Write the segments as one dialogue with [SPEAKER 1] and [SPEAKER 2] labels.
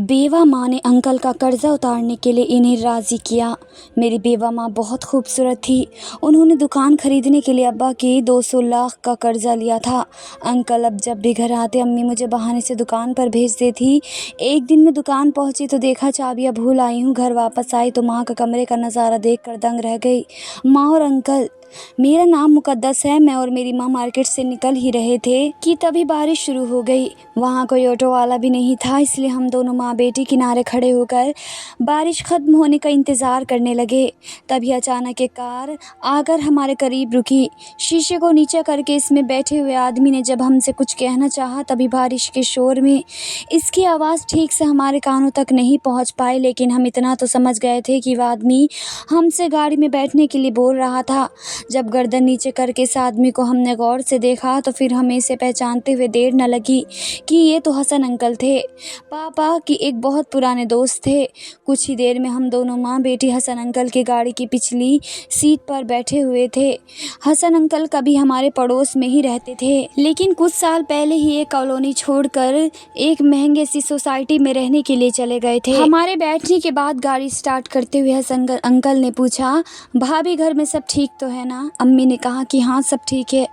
[SPEAKER 1] बेवा माँ ने अंकल का कर्जा उतारने के लिए इन्हें राज़ी किया। मेरी बेवा माँ बहुत खूबसूरत थी। उन्होंने दुकान खरीदने के लिए अब्बा की 200 लाख का कर्जा लिया था। अंकल अब जब भी घर आते अम्मी मुझे बहाने से दुकान पर भेज देती। एक दिन मैं दुकान पहुंची तो देखा चाबियां भूल आई हूँ। घर वापस आई तो माँ का कमरे का नज़ारा देखकर दंग रह गई। माँ और अंकल, मेरा नाम मुकद्दस है। मैं और मेरी माँ मार्केट से निकल ही रहे थे कि तभी बारिश शुरू हो गई। वहाँ कोई ऑटो वाला भी नहीं था, इसलिए हम दोनों माँ बेटी किनारे खड़े होकर बारिश खत्म होने का इंतज़ार करने लगे। तभी अचानक एक कार आकर हमारे करीब रुकी। शीशे को नीचे करके इसमें बैठे हुए आदमी ने जब हमसे कुछ कहना चाहा तभी बारिश के शोर में इसकी आवाज़ ठीक से हमारे कानों तक नहीं पहुँच पाई, लेकिन हम इतना तो समझ गए थे कि वह आदमी हमसे गाड़ी में बैठने के लिए बोल रहा था। जब गर्दन नीचे करके इस आदमी को हमने गौर से देखा तो फिर हमें इसे पहचानते हुए देर न लगी कि ये तो हसन अंकल थे, पापा की एक बहुत पुराने दोस्त थे। कुछ ही देर में हम दोनों माँ बेटी हसन अंकल की गाड़ी की पिछली सीट पर बैठे हुए थे। हसन अंकल कभी हमारे पड़ोस में ही रहते थे, लेकिन कुछ साल पहले ही एक कॉलोनी छोड़कर एक महंगे सी सोसाइटी में रहने के लिए चले गए थे। हमारे बैठने के बाद गाड़ी स्टार्ट करते हुए हसन अंकल ने पूछा, भाभी घर में सब ठीक तो है ना? अम्मी ने कहा कि हाँ सब ठीक है।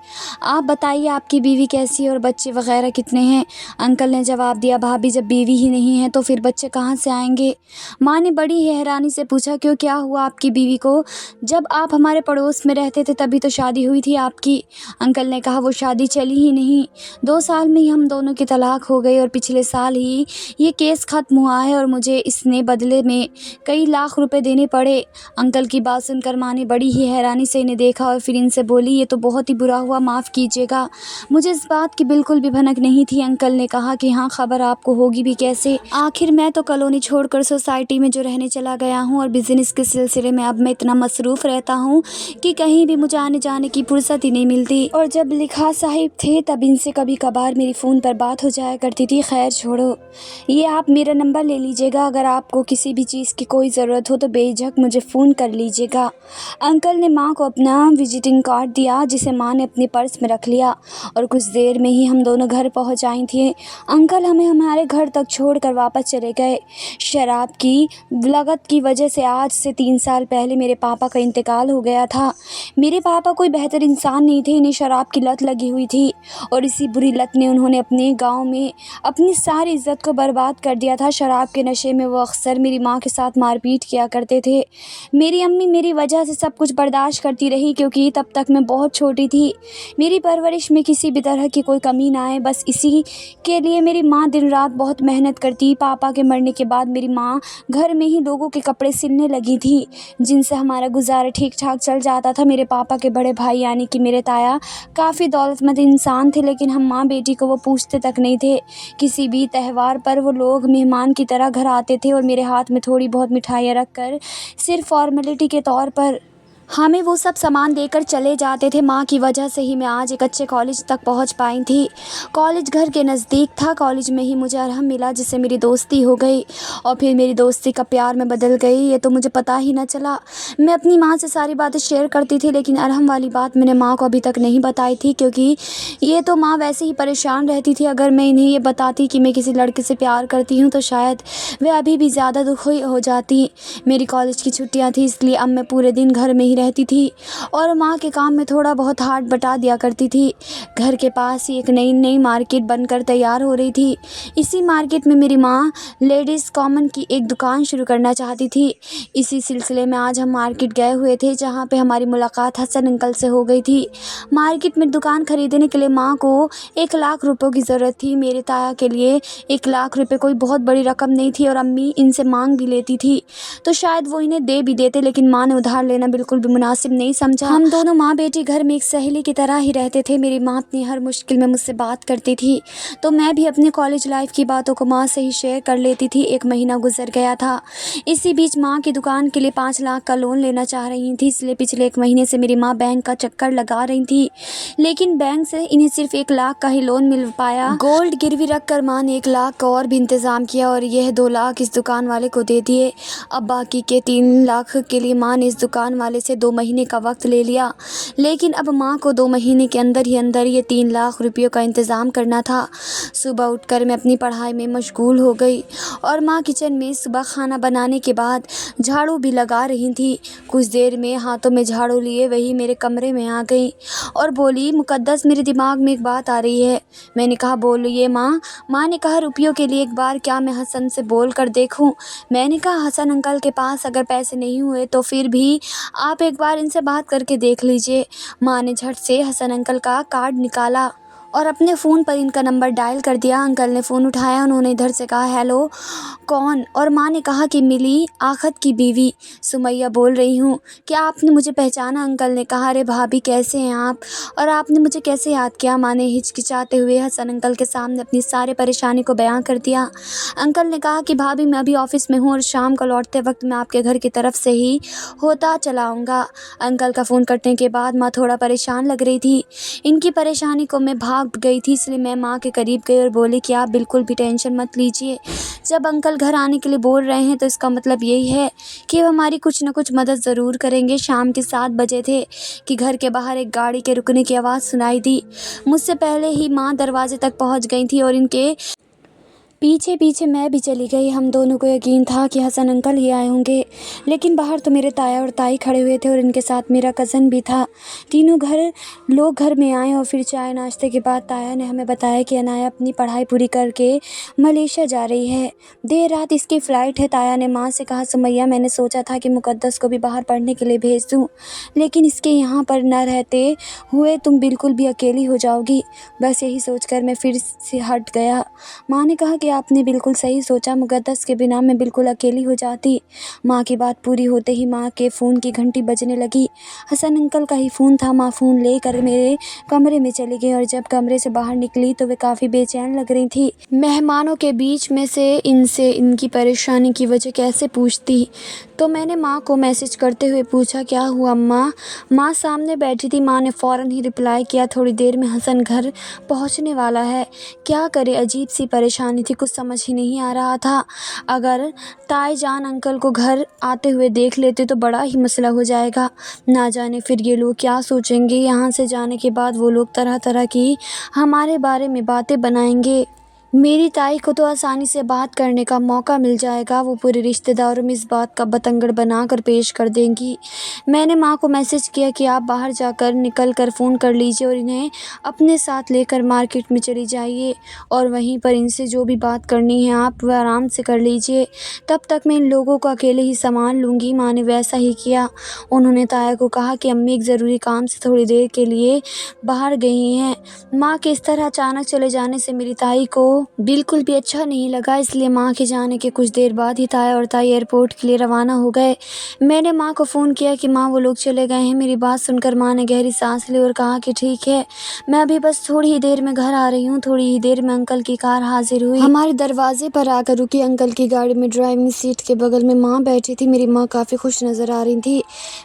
[SPEAKER 1] आप बताइए आपकी बीवी कैसी है और बच्चे वगैरह कितने हैं? अंकल ने जवाब दिया, भाभी जब बीवी ही नहीं है तो फिर बच्चे कहाँ से आएंगे? माँ ने बड़ी हैरानी से पूछा, क्यों, क्या हुआ आपकी बीवी को? जब आप हमारे पड़ोस में रहते थे तभी तो शादी हुई थी आपकी। अंकल ने कहा, वो शादी चली ही नहीं। 2 साल में ही हम दोनों की तलाक हो गई और पिछले साल ही ये केस ख़त्म हुआ है और मुझे इसने बदले में कई लाख रुपए देने पड़े। अंकल की बात सुनकर माँ ने बड़ी ही हैरानी से इन्हें देखा और फिर इनसे बोली, ये तो बहुत ही बुरा हुआ, माफ़ कीजिएगा, मुझे इस बात की बिल्कुल भी भनक नहीं थी। अंकल ने कहा कि हाँ, खबर आपको होगी भी कैसे, आखिर मैं तो कॉलोनी छोड़कर सोसाइटी में जो रहने चला गया हूँ और बिजनेस के सिलसिले में अब मैं इतना मसरूफ़ रहता हूँ कि कहीं भी मुझे आने जाने की फुर्सत ही नहीं मिलती। और जब लिखा साहिब थे तब इनसे कभी कभार मेरी फ़ोन पर बात हो जाया करती थी। खैर छोड़ो, ये आप मेरा नंबर ले लीजिएगा, अगर आपको किसी भी चीज़ की कोई ज़रूरत हो तो बेझिझक मुझे फ़ोन कर लीजिएगा। अंकल ने माँ को अपना विजिटिंग कार्ड दिया, जिसे माँ ने अपने पर्स में रख लिया और कुछ देर में ही हम दोनों घर पहुँच आई थी। अंकल हमें हमारे घर तक छोड़कर वापस चले गए। शराब की लगत की वजह से आज से 3 साल पहले मेरे पापा का इंतकाल हो गया था। मेरे पापा कोई बेहतर इंसान नहीं थे, इन्हें शराब की लत लगी हुई थी और इसी बुरी लत ने उन्होंने अपने गाँव में अपनी सारी इज्जत को बर्बाद कर दिया था। शराब के नशे में वो अक्सर मेरी माँ के साथ मारपीट किया करते थे। मेरी अम्मी मेरी वजह से सब कुछ बर्दाश्त करती रही, क्योंकि तब तक मैं बहुत छोटी थी। मेरी परवरिश में किसी भी तरह की कोई कमी ना आए, बस इसी के लिए मेरी माँ दिन रात बहुत मेहनत करती। पापा के मरने के बाद मेरी माँ घर में ही लोगों के कपड़े सिलने लगी थी, जिनसे हमारा गुजारा ठीक ठाक चल जाता था। मेरे पापा के बड़े भाई यानी कि मेरे ताया काफ़ी दौलतमंद इंसान थे, लेकिन हम माँ बेटी को वो पूछते तक नहीं थे। किसी भी त्यौहार पर वो लोग मेहमान की तरह घर आते थे और मेरे हाथ में थोड़ी बहुत मिठाइयाँ रख कर सिर्फ फॉर्मेलिटी के तौर पर हमें वो सब सामान देकर चले जाते थे। माँ की वजह से ही मैं आज एक अच्छे कॉलेज तक पहुँच पाई थी। कॉलेज घर के नज़दीक था। कॉलेज में ही मुझे अरहम मिला, जिससे मेरी दोस्ती हो गई और फिर मेरी दोस्ती का प्यार में बदल गई, ये तो मुझे पता ही ना चला। मैं अपनी माँ से सारी बातें शेयर करती थी, लेकिन अरहम वाली बात मैंने माँ को अभी तक नहीं बताई थी, क्योंकि ये तो माँ वैसे ही परेशान रहती थी। अगर मैं इन्हें ये बताती कि मैं किसी लड़के से प्यार करती हूँ तो शायद वे अभी भी ज़्यादा दुखी हो जाती। मेरी कॉलेज की छुट्टियाँ थी, इसलिए अब मैं पूरे दिन घर में ही रहती थी और माँ के काम में थोड़ा बहुत हाथ बटा दिया करती थी। घर के पास ही एक नई मार्केट बनकर तैयार हो रही थी। इसी मार्केट में मेरी माँ लेडीज़ कॉमन की एक दुकान शुरू करना चाहती थी। इसी सिलसिले में आज हम मार्केट गए हुए थे, जहाँ पे हमारी मुलाकात हसन अंकल से हो गई थी। मार्केट में दुकान खरीदने के लिए माँ को 1 लाख रुपयों की ज़रूरत थी। मेरे ताया के लिए 1 लाख रुपये कोई बहुत बड़ी रकम नहीं थी और अम्मी इनसे मांग भी लेती थी तो शायद वो इन्हें दे भी देते, लेकिन माँ ने उधार लेना बिल्कुल भी मुनासिब नहीं समझा। हम दोनों माँ बेटी घर में एक सहेली की तरह ही रहते थे। मेरी माँ अपनी हर मुश्किल में मुझसे बात करती थी तो मैं भी अपने कॉलेज लाइफ की बातों को माँ से ही शेयर कर लेती थी। 1 महीना गुजर गया था। इसी बीच माँ की दुकान के लिए 5 लाख का लोन लेना चाह रही थी, इसलिए पिछले 1 महीने से मेरी माँ बैंक का चक्कर लगा रही थी, लेकिन बैंक से इन्हें सिर्फ 1 लाख का ही लोन मिल पाया। गोल्ड गिरवी रख कर माँ ने 1 लाख का और भी इंतज़ाम किया और यह 2 लाख इस दुकान वाले को दे दिए। अब बाकी के 3 लाख के लिए माँ ने इस दुकान वाले से लिए 2 महीने का वक्त ले लिया, लेकिन अब माँ को 2 महीने के अंदर ही ये 3 लाख रुपयों का इंतज़ाम करना था। सुबह उठकर मैं अपनी पढ़ाई में मशगूल हो गई और माँ किचन में सुबह खाना बनाने के बाद झाड़ू भी लगा रही थी। कुछ देर में हाथों में झाड़ू लिए वही मेरे कमरे में आ गई और बोली, मुक़द्दस मेरे दिमाग में एक बात आ रही है। मैंने कहा, बोलिए माँ। माँ ने कहा, रुपयों के लिए एक बार क्या मैं हसन से बोल कर देखूँ? मैंने कहा, हसन अंकल के पास अगर पैसे नहीं हुए तो फिर भी आप एक बार इनसे बात करके देख लीजिए। माँ ने झट से हसन अंकल का कार्ड निकाला और अपने फ़ोन पर इनका नंबर डायल कर दिया। अंकल ने फ़ोन उठाया, उन्होंने इधर से कहा, हेलो, कौन? और माँ ने कहा कि मिली आखत की बीवी सुमैया बोल रही हूँ। क्या आपने मुझे पहचाना? अंकल ने कहा, अरे भाभी कैसे हैं आप, और आपने मुझे कैसे याद किया? माँ ने हिचकिचाते हुए हसन अंकल के सामने अपनी सारी परेशानी को बयां कर दिया। अंकल ने कहा कि भाभी मैं अभी ऑफिस में हूँ और शाम को लौटते वक्त मैं आपके घर की तरफ से ही होता चला आऊँगा। अंकल का फ़ोन कटने के बाद माँ थोड़ा परेशान लग रही थी। इनकी परेशानी को मैं भाग गई थी, इसलिए मैं माँ के करीब गई और बोली कि आप बिल्कुल भी टेंशन मत लीजिए। जब अंकल घर आने के लिए बोल रहे हैं तो इसका मतलब यही है कि वो हमारी कुछ न कुछ मदद ज़रूर करेंगे। शाम के 7 बजे थे कि घर के बाहर एक गाड़ी के रुकने की आवाज़ सुनाई दी। मुझसे पहले ही माँ दरवाजे तक पहुँच गई थी और इनके पीछे पीछे मैं भी चली गई। हम दोनों को यकीन था कि हसन अंकल ही आए होंगे, लेकिन बाहर तो मेरे ताया और ताई खड़े हुए थे और इनके साथ मेरा कज़न भी था। तीनों लोग घर में आए और फिर चाय नाश्ते के बाद ताया ने हमें बताया कि अनाया अपनी पढ़ाई पूरी करके मलेशिया जा रही है। देर रात इसकी फ़्लाइट है। ताया ने माँ से कहा, सुमैया मैंने सोचा था कि मुक़द्दस को भी बाहर पढ़ने के लिए भेज दूँ, लेकिन इसके यहाँ पर न रहते हुए तुम बिल्कुल भी अकेली हो जाओगी। बस यही सोचकर मैं फिर से हट गया। माँ ने कहा कि आपने बिल्कुल सही सोचा, मुक़द्दस के बिना मैं बिल्कुल अकेली हो जाती। माँ की बात पूरी होते ही माँ के फ़ोन की घंटी बजने लगी। हसन अंकल का ही फ़ोन था। माँ फ़ोन लेकर मेरे कमरे में चली गई और जब कमरे से बाहर निकली तो वे काफ़ी बेचैन लग रही थी। मेहमानों के बीच में से इनसे इनकी परेशानी की वजह कैसे पूछती, तो मैंने माँ को मैसेज करते हुए पूछा, क्या हुआ माँ? माँ सामने बैठी थी। माँ ने फ़ौरन ही रिप्लाई किया, थोड़ी देर में हसन घर पहुँचने वाला है। क्या करे, अजीब सी परेशानी थी, कुछ समझ ही नहीं आ रहा था। अगर ताई जान अंकल को घर आते हुए देख लेते तो बड़ा ही मसला हो जाएगा। ना जाने फिर ये लोग क्या सोचेंगे। यहाँ से जाने के बाद वो लोग तरह तरह की हमारे बारे में बातें बनाएंगे। मेरी ताई को तो आसानी से बात करने का मौका मिल जाएगा। वो पूरे रिश्तेदारों में इस बात का बतंगड़ बनाकर पेश कर देंगी। मैंने माँ को मैसेज किया कि आप बाहर जाकर निकल कर फ़ोन कर लीजिए और इन्हें अपने साथ लेकर मार्केट में चली जाइए और वहीं पर इनसे जो भी बात करनी है आप वह आराम से कर लीजिए। तब तक मैं इन लोगों को अकेले ही संभाल लूँगी। माँ ने वैसा ही किया। उन्होंने ताया को कहा कि अम्मी एक ज़रूरी काम से थोड़ी देर के लिए बाहर गई हैं। माँ के इस तरह अचानक चले जाने से मेरी ताई को बिल्कुल भी अच्छा नहीं लगा, इसलिए माँ के जाने के कुछ देर बाद ही ताया और ताई एयरपोर्ट के लिए रवाना हो गए। मैंने माँ को फ़ोन किया कि माँ वो लोग चले गए हैं। मेरी बात सुनकर माँ ने गहरी सांस ली और कहा कि ठीक है, मैं अभी बस थोड़ी ही देर में घर आ रही हूँ। थोड़ी ही देर में अंकल की कार हाजिर हुई, हमारे दरवाजे पर आकर रुकी। अंकल की गाड़ी में ड्राइविंग सीट के बगल में माँ बैठी थी। मेरी माँ काफ़ी खुश नज़र आ रही थी।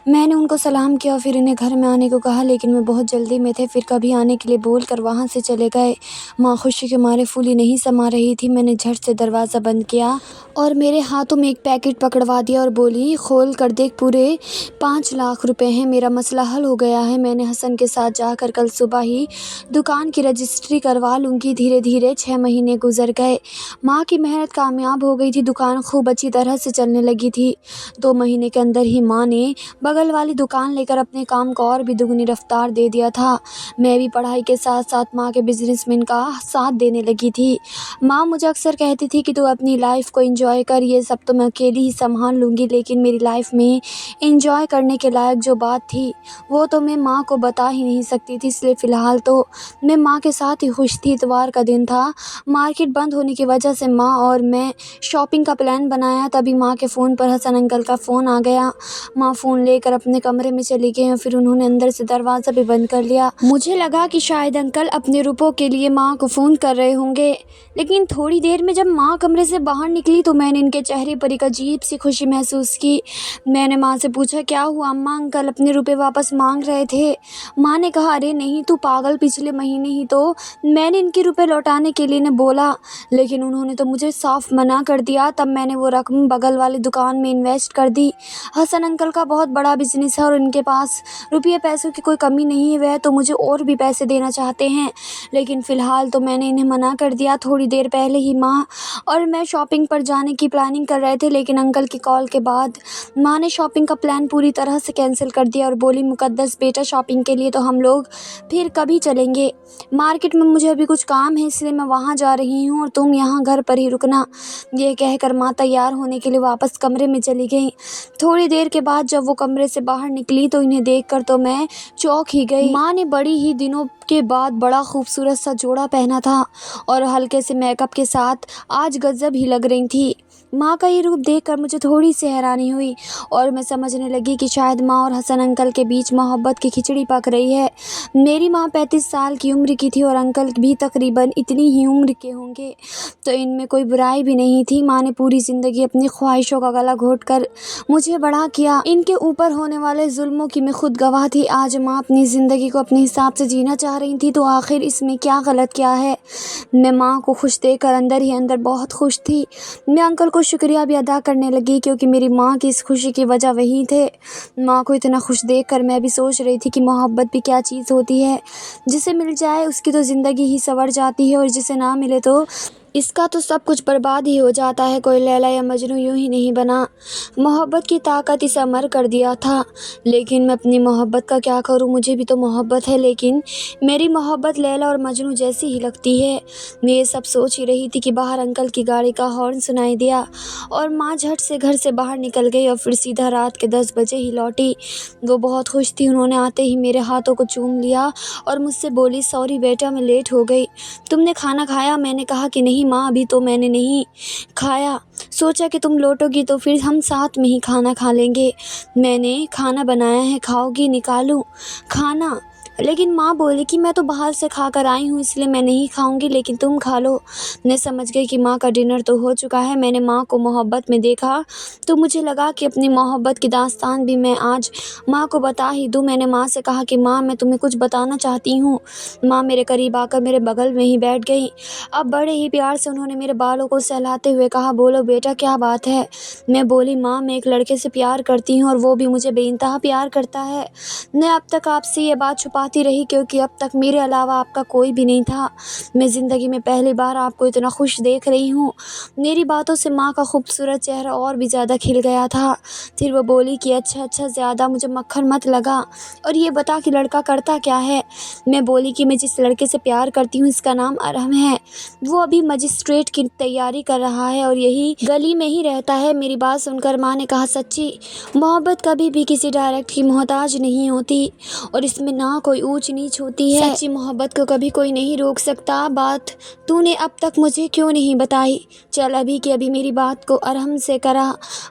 [SPEAKER 1] मैंने उनको सलाम किया और फिर इन्हें घर में आने को कहा, लेकिन मैं बहुत जल्दी में थे। फिर कभी आने के लिए बोल कर वहाँ से चले गए। माँ खुशी के मारे फूली नहीं समा रही थी। मैंने झट से दरवाज़ा बंद किया और मेरे हाथों में एक पैकेट पकड़वा दिया और बोली, खोल कर देख, पूरे 5 लाख रुपए हैं। मेरा मसला हल हो गया है। मैंने हसन के साथ जाकर कल सुबह ही दुकान की रजिस्ट्री करवा लूँगी। धीरे धीरे 6 महीने गुजर गए। माँ की मेहनत कामयाब हो गई थी। दुकान खूब अच्छी तरह से चलने लगी थी। 2 महीने के अंदर ही माँ ने बगल वाली दुकान लेकर अपने काम को और भी दुगनी रफ्तार दे दिया था। मैं भी पढ़ाई के साथ साथ माँ के बिजनेस में इनका साथ देने लगी थी। माँ मुझे अक्सर कहती थी कि तू अपनी लाइफ को एंजॉय कर, ये सब तो मैं अकेली ही संभाल लूँगी। लेकिन मेरी लाइफ में एंजॉय करने के लायक जो बात थी वो तो मैं माँ को बता ही नहीं सकती थी, इसलिए फ़िलहाल तो मैं माँ के साथ ही खुश थी। इतवार का दिन था। मार्केट बंद होने की वजह से माँ और मैं शॉपिंग का प्लान बनाया। तभी माँ के फ़ोन पर हसन अंकल का फ़ोन आ गया। माँ फ़ोन लेकर अपने कमरे में चली गई और फिर उन्होंने अंदर से दरवाज़ा भी बंद कर लिया। मुझे लगा कि शायद अंकल अपने रुपयों के लिए माँ को फ़ोन कर रहे होंगे। लेकिन थोड़ी देर में जब माँ कमरे से बाहर निकली तो मैंने इनके चेहरे पर एक अजीब सी खुशी महसूस की। मैंने माँ से पूछा, क्या हुआ अम्मा, अंकल अपने रुपए वापस मांग रहे थे? माँ ने कहा, अरे नहीं तू पागल, पिछले महीने ही तो मैंने इनके रुपए लौटाने के लिए ने बोला, लेकिन उन्होंने तो मुझे साफ मना कर दिया। तब मैंने वो रकम बगल वाली दुकान में इन्वेस्ट कर दी। हसन अंकल का बहुत बड़ा बिजनेस है और उनके पास रुपये पैसों की कोई कमी नहीं है। वह तो मुझे और भी पैसे देना चाहते हैं, लेकिन फ़िलहाल तो मैंने इन्हें मना कर दिया। थोड़ी देर पहले ही माँ और मैं शॉपिंग पर जाने की प्लानिंग कर रहे थे, लेकिन अंकल की कॉल के बाद माँ ने शॉपिंग का प्लान पूरी तरह से कैंसिल कर दिया और बोली, मुकद्दस बेटा, शॉपिंग के लिए तो हम लोग फिर कभी चलेंगे। मार्केट में मुझे अभी कुछ काम है, इसलिए मैं वहाँ जा रही हूँ और तुम यहाँ घर पर ही रुकना। ये कहकर माँ तैयार होने के लिए वापस कमरे में चली गई। थोड़ी देर के बाद जब वो कमरे से बाहर निकली तो इन्हें देखकर तो मैं चौंक ही गई। माँ ने बड़ी ही दिनों के बाद बड़ा खूबसूरत सा जोड़ा पहना था और हल्के से मेकअप के साथ आज गजब ही लग रही थी। माँ का ये रूप देखकर मुझे थोड़ी सी हैरानी हुई और मैं समझने लगी कि शायद माँ और हसन अंकल के बीच मोहब्बत की खिचड़ी पक रही है। मेरी माँ 35 साल की उम्र की थी और अंकल भी तकरीबन इतनी ही उम्र के होंगे, तो इनमें कोई बुराई भी नहीं थी। माँ ने पूरी ज़िंदगी अपनी ख्वाहिशों का गला घोट कर मुझे बड़ा किया। इनके ऊपर होने वाले जुल्मों की मैं खुद गवाह थी। आज माँ अपनी ज़िंदगी को अपने हिसाब से जीना चाह रही थी, तो आखिर इसमें क्या गलत क्या है? मैं माँ को खुश देखकर अंदर ही अंदर बहुत खुश थी। मैं अंकल को शुक्रिया भी अदा करने लगी, क्योंकि मेरी माँ की इस खुशी की वजह वही थे। माँ को इतना खुश देखकर मैं भी सोच रही थी कि मोहब्बत भी क्या चीज़ होती है। जिसे मिल जाए उसकी तो ज़िंदगी ही संवर जाती है और जिसे ना मिले तो इसका तो सब कुछ बर्बाद ही हो जाता है। कोई लैला या मजनू यूं ही नहीं बना। मोहब्बत की ताकत इसे अमर कर दिया था। लेकिन मैं अपनी मोहब्बत का क्या करूं? मुझे भी तो मोहब्बत है, लेकिन मेरी मोहब्बत लैला और मजनू जैसी ही लगती है। मैं ये सब सोच ही रही थी कि बाहर अंकल की गाड़ी का हॉर्न सुनाई दिया और माँ झट से घर से बाहर निकल गई और फिर सीधा रात के 10 बजे ही लौटी। वो बहुत खुश थी। उन्होंने आते ही मेरे हाथों को चूम लिया और मुझसे बोली, सॉरी बेटा, मैं लेट हो गई। तुमने खाना खाया? मैंने कहा कि नहीं माँ, अभी तो मैंने नहीं खाया। सोचा कि तुम लौटोगी तो फिर हम साथ में ही खाना खा लेंगे। मैंने खाना बनाया है, खाओगी? निकालूं खाना? लेकिन माँ बोली कि मैं तो बाहर से खा कर आई हूँ, इसलिए मैं नहीं खाऊंगी, लेकिन तुम खा लो। मैं समझ गई कि माँ का डिनर तो हो चुका है। मैंने माँ को मोहब्बत में देखा तो मुझे लगा कि अपनी मोहब्बत की दास्तान भी मैं आज माँ को बता ही दूँ। मैंने माँ से कहा कि माँ, मैं तुम्हें कुछ बताना चाहती हूँ। माँ मेरे करीब आकर मेरे बगल में ही बैठ गई। अब बड़े ही प्यार से उन्होंने मेरे बालों को सहलाते हुए कहा, बोलो बेटा, क्या बात है? मैं बोली, माँ, मैं एक लड़के से प्यार करती हूँ और वो भी मुझे बेइंतहा प्यार करता है। मैं अब तक आपसे ये बात छुपाती रही क्योंकि अब तक मेरे अलावा आपका कोई भी नहीं था। मैं ज़िंदगी में पहली बार आपको इतना खुश देख रही हूँ। मेरी बातों से माँ का खूबसूरत चेहरा और भी ज़्यादा खिल गया था। फिर वो बोली कि अच्छा, ज़्यादा मुझे मक्खन मत लगा और ये बता कि लड़का करता क्या है? मैं बोली कि मैं जिस लड़के से प्यार करती हूँ इसका नाम अरहम है। वो अभी मजिस्ट्रेट की तैयारी कर रहा है और यही गली में ही रहता है। मेरी बात सुनकर माँ ने कहा, सच्ची? मोहब्बत कभी भी किसी डायरेक्ट की मोहताज नहीं होती और इसमें ना कोई ऊंच नीच होती है। सच्ची मोहब्बत को कभी कोई नहीं रोक सकता। बात तूने अब तक मुझे क्यों नहीं बताई? चल अभी के अभी मेरी बात को अरहम से करा।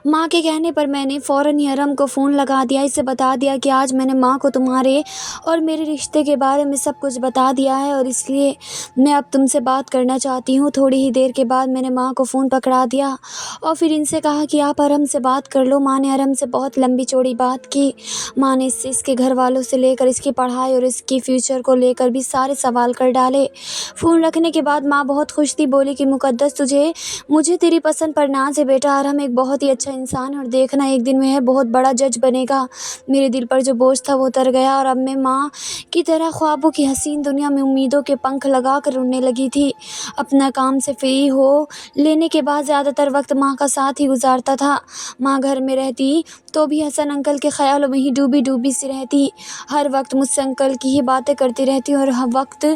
[SPEAKER 1] माँ के कहने पर मैंने फ़ौरन ही अरहम को फ़ोन लगा दिया। इसे बता दिया कि आज मैंने माँ को तुम्हारे और मेरे रिश्ते के बारे में सब कुछ बता दिया है और इसलिए मैं अब तुमसे बात करना चाहती हूँ। थोड़ी ही देर के बाद मैंने माँ को फ़ोन पकड़ा दिया और फिर इनसे कहा कि आप अरहम से बात कर लो। माँ ने अरहम से बहुत लंबी चौड़ी बात की। माँ ने इससे इसके घर वालों से लेकर इसकी पढ़ाई और इसकी फ्यूचर को लेकर भी सारे सवाल कर डाले। फ़ोन रखने के बाद माँ बहुत खुश थी। बोली कि मुकद्दस, मुझे तेरी पसंद पर नाज है बेटा। अरहम एक बहुत ही अच्छा इंसान है और देखना एक दिन वह बहुत बड़ा जज बनेगा। मेरे दिल पर जो बोझ था वो उतर गया और अब मैं माँ की तरह ख्वाबों की हसीन दुनिया में उम्मीदों के पंख लगा कर उड़ने लगी थी। अपना काम से फ्री हो लेने के बाद ज़्यादातर वक्त माँ का साथ ही गुजारता था। माँ घर में रहती तो भी हसन अंकल के ख्यालों में ही डूबी सी रहती। हर वक्त मुझसे अंकल की ही बातें करती रहती और हर वक्त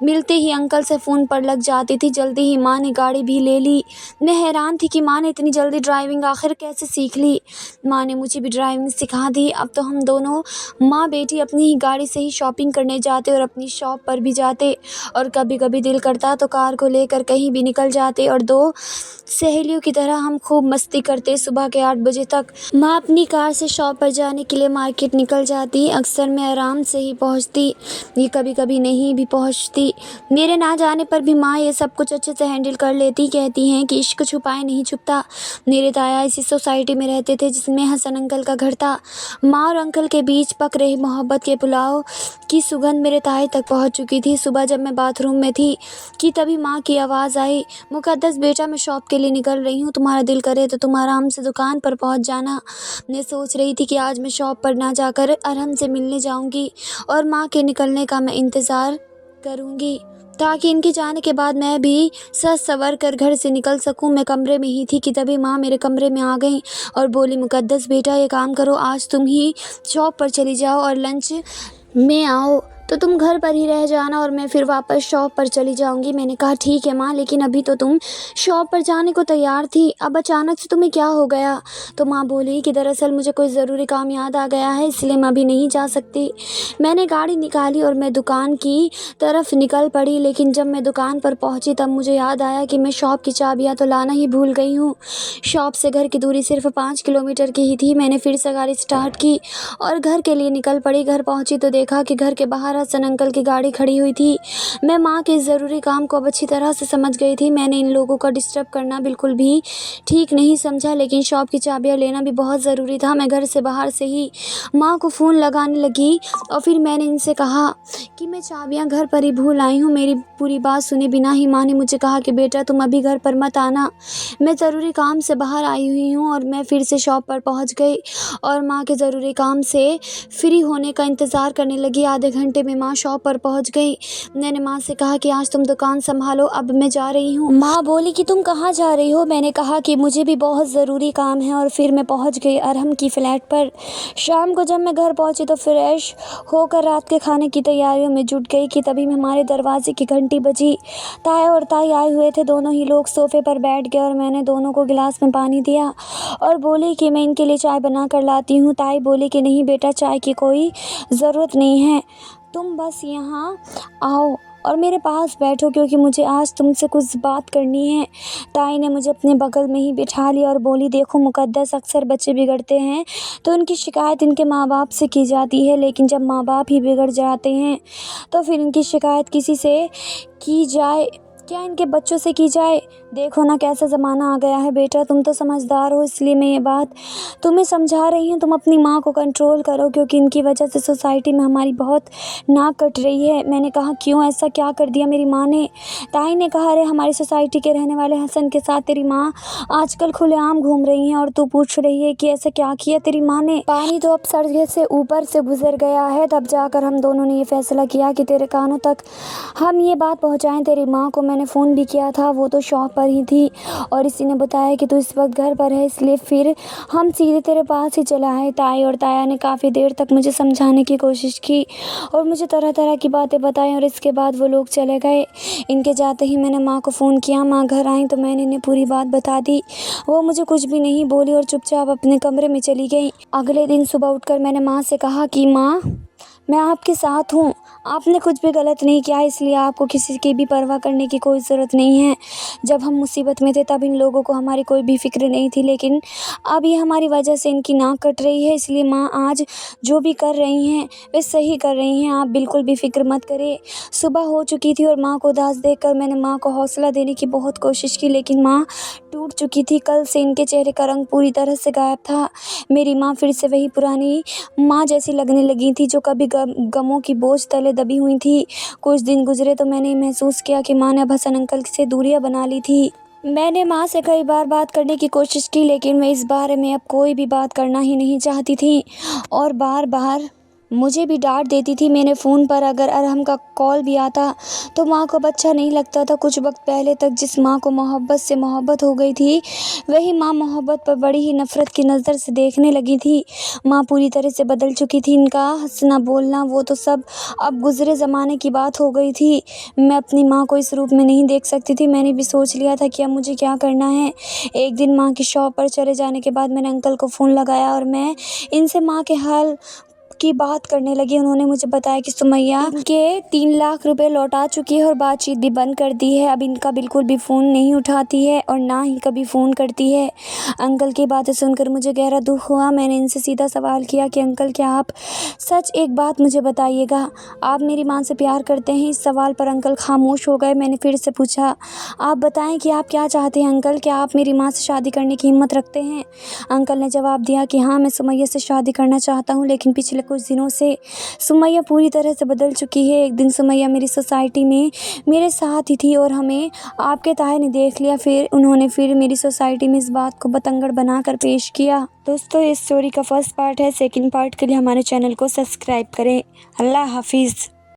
[SPEAKER 1] मिलते ही अंकल से फ़ोन पर लग जाती थी। जल्दी ही माँ ने गाड़ी भी ले ली। मैं हैरान थी कि माँ ने इतनी जल्दी ड्राइविंग आखिर कैसे सीख ली। माँ ने मुझे भी ड्राइविंग सिखा दी। अब तो हम दोनों माँ बेटी अपनी ही गाड़ी से ही शॉपिंग करने जाते और अपनी शॉप पर भी जाते और कभी कभी दिल करता तो कार को लेकर कहीं भी निकल जाते और दो सहेलियों की तरह हम खूब मस्ती करते। सुबह के 8 बजे तक माँ अपनी कार से शॉप पर जाने के लिए मार्केट निकल जाती। अक्सर मैं आराम से ही पहुँच पहुंचती, ये कभी कभी नहीं भी पहुंचती। मेरे ना जाने पर भी माँ ये सब कुछ अच्छे से हैंडल कर लेती। कहती हैं कि इश्क छुपाए नहीं छुपता। मेरे ताया इसी सोसाइटी में रहते थे जिसमें हसन अंकल का घर था। माँ और अंकल के बीच पक रही मोहब्बत के पुलाव की सुगंध मेरे ताए तक पहुंच चुकी थी। सुबह जब मैं बाथरूम में थी कि तभी माँ की आवाज़ आई, मुकद्दस बेटा मैं शॉप के लिए निकल रही हूँ, तुम्हारा दिल करे तो तुम आराम से दुकान पर पहुँच जाना। मैं सोच रही थी कि आज मैं शॉप पर ना जाकर अरहम से मिलने जाऊँगी और माँ के निकलने का मैं इंतज़ार करूँगी ताकि इनके जाने के बाद मैं भी सज संवर कर घर से निकल सकूं। मैं कमरे में ही थी कि तभी माँ मेरे कमरे में आ गई और बोली, मुकद्दस बेटा ये काम करो, आज तुम ही शॉप पर चली जाओ और लंच में आओ तो तुम घर पर ही रह जाना और मैं फिर वापस शॉप पर चली जाऊंगी। मैंने कहा ठीक है माँ, लेकिन अभी तो तुम शॉप पर जाने को तैयार थी, अब अचानक से तुम्हें क्या हो गया? तो माँ बोली कि दरअसल मुझे कोई ज़रूरी काम याद आ गया है, इसलिए मैं अभी नहीं जा सकती। मैंने गाड़ी निकाली और मैं दुकान की तरफ निकल पड़ी, लेकिन जब मैं दुकान पर पहुँची तब मुझे याद आया कि मैं शॉप की चाबियाँ तो लाना ही भूल गई हूँ। शॉप से घर की दूरी सिर्फ 5 किलोमीटर की ही थी। मैंने फिर से गाड़ी स्टार्ट की और घर के लिए निकल पड़ी। घर पहुँची तो देखा कि घर के बाहर हसन अंकल की गाड़ी खड़ी हुई थी। मैं माँ के इस ज़रूरी काम को अब अच्छी तरह से समझ गई थी। मैंने इन लोगों का डिस्टर्ब करना बिल्कुल भी ठीक नहीं समझा, लेकिन शॉप की चाबियाँ लेना भी बहुत ज़रूरी था। मैं घर से बाहर से ही माँ को फ़ोन लगाने लगी और फिर मैंने इनसे कहा कि मैं चाबियाँ घर पर ही भूल आई हूँ। मेरी पूरी बात सुने बिना ही माँ ने मुझे कहा कि बेटा तुम अभी घर पर मत आना, मैं ज़रूरी काम से बाहर आई हुई हूँ। और मैं फिर से शॉप पर पहुँच गई और माँ के ज़रूरी काम से फ्री होने का इंतज़ार करने लगी। आधे घंटे में माँ शॉप पर पहुँच गई। मैंने माँ से कहा कि आज तुम दुकान संभालो, अब मैं जा रही हूँ। माँ बोली कि तुम कहाँ जा रही हो? मैंने कहा कि मुझे भी बहुत ज़रूरी काम है और फिर मैं पहुँच गई अरहम की फ़्लैट पर। शाम को जब मैं घर पहुँची तो फ्रेश होकर रात के खाने की तैयारियों में जुट गई कि तभी हमारे दरवाजे की घंटी बजी। ताया और ताई आए हुए थे। दोनों ही लोग सोफ़े पर बैठ गए और मैंने दोनों को गिलास में पानी दिया और बोली कि मैं इनके लिए चाय बना कर लाती हूँ। ताई बोली कि नहीं बेटा, चाय की कोई ज़रूरत नहीं है, तुम बस यहाँ आओ और मेरे पास बैठो क्योंकि मुझे आज तुमसे कुछ बात करनी है। ताई ने मुझे अपने बगल में ही बिठा लिया और बोली, देखो मुकद्दस, अक्सर बच्चे बिगड़ते हैं तो उनकी शिकायत इनके माँ बाप से की जाती है, लेकिन जब माँ बाप ही बिगड़ जाते हैं तो फिर इनकी शिकायत किसी से की जाए क्या इनके बच्चों से की जाए? देखो ना कैसा ज़माना आ गया है बेटा, तुम तो समझदार हो इसलिए मैं ये बात तुम्हें समझा रही हूँ। तुम अपनी माँ को कंट्रोल करो क्योंकि इनकी वजह से सोसाइटी में हमारी बहुत नाक कट रही है। मैंने कहा क्यों, ऐसा क्या कर दिया मेरी माँ ने? ताई ने कहा, अरे हमारी सोसाइटी के रहने वाले हसन के साथ तेरी माँ आजकल खुलेआम घूम रही है और तू पूछ रही है कि ऐसा क्या किया तेरी माँ ने? पानी तो अब सर से ऊपर से गुजर गया है। तब जाकर हम दोनों ने ये फैसला किया कि तेरे कानों तक हम ये बात पहुँचाएँ। तेरी माँ को मैंने फ़ोन भी किया था, वो तो शॉप पर ही थी और इसी ने बताया कि तू इस वक्त घर पर है, इसलिए फिर हम सीधे तेरे पास ही चला है। ताई और ताया ने काफ़ी देर तक मुझे समझाने की कोशिश की और मुझे तरह तरह की बातें बताई और इसके बाद वो लोग चले गए। इनके जाते ही मैंने माँ को फ़ोन किया। माँ घर आई तो मैंने इन्हें पूरी बात बता दी। वो मुझे कुछ भी नहीं बोली और चुपचाप अपने कमरे में चली गई। अगले दिन सुबह उठकर मैंने माँ से कहा कि माँ, मैं आपके साथ हूँ, आपने कुछ भी गलत नहीं किया, इसलिए आपको किसी की भी परवाह करने की कोई ज़रूरत नहीं है। जब हम मुसीबत में थे तब इन लोगों को हमारी कोई भी फ़िक्र नहीं थी, लेकिन अब ये हमारी वजह से इनकी नाक कट रही है। इसलिए माँ आज जो भी कर रही हैं वे सही कर रही हैं, आप बिल्कुल भी फ़िक्र मत करें। सुबह हो चुकी थी और माँ को उदास देखकर मैंने माँ को हौसला देने की बहुत कोशिश की, लेकिन माँ टूट चुकी थी। कल से इनके चेहरे का रंग पूरी तरह से गायब था। मेरी माँ फिर से वही पुरानी माँ जैसी लगने लगी थी जो कभी गमों की बोझ तले दबी हुई थी। कुछ दिन गुजरे तो मैंने महसूस किया कि माँ ने अब हसन अंकल से दूरियां बना ली थी। मैंने माँ से कई बार बात करने की कोशिश की, लेकिन मैं इस बारे में अब कोई भी बात करना ही नहीं चाहती थी और बार बार मुझे भी डांट देती थी। मैंने फ़ोन पर अगर अरहम का कॉल भी आता तो माँ को अब अच्छा नहीं लगता था। कुछ वक्त पहले तक जिस माँ को मोहब्बत से मोहब्बत हो गई थी, वही माँ मोहब्बत पर बड़ी ही नफ़रत की नज़र से देखने लगी थी। माँ पूरी तरह से बदल चुकी थी। इनका हंसना बोलना वो तो सब अब गुज़रे ज़माने की बात हो गई थी। मैं अपनी माँ को इस रूप में नहीं देख सकती थी। मैंने भी सोच लिया था कि अब मुझे क्या करना है। एक दिन माँ की शॉप पर चले जाने के बाद मैंने अंकल को फ़ोन लगाया और मैं इनसे माँ के हाल की बात करने लगी। उन्होंने मुझे बताया कि सुमैया के 3 लाख रुपए लौटा चुकी है और बातचीत भी बंद कर दी है। अब इनका बिल्कुल भी फ़ोन नहीं उठाती है और ना ही कभी फ़ोन करती है। अंकल की बातें सुनकर मुझे गहरा दुख हुआ। मैंने इनसे सीधा सवाल किया कि अंकल क्या आप सच एक बात मुझे बताइएगा, आप मेरी माँ से प्यार करते हैं? इस सवाल पर अंकल खामोश हो गए। मैंने फिर से पूछा, आप बताएं कि आप क्या चाहते हैं अंकल? क्या आप मेरी माँ से शादी करने की हिम्मत रखते हैं? अंकल ने जवाब दिया कि हाँ, मैं सुमैया से शादी करना चाहता हूँ, लेकिन पिछले कुछ दिनों से सुमैया पूरी तरह से बदल चुकी है। एक दिन सुमैया मेरी सोसाइटी में मेरे साथ ही थी और हमें आपके ताए ने देख लिया। फिर उन्होंने मेरी सोसाइटी में इस बात को बतंगड़ बनाकर पेश किया। दोस्तों, इस स्टोरी का फर्स्ट पार्ट है। सेकंड पार्ट के लिए हमारे चैनल को सब्सक्राइब करें। अल्लाह हाफिज़।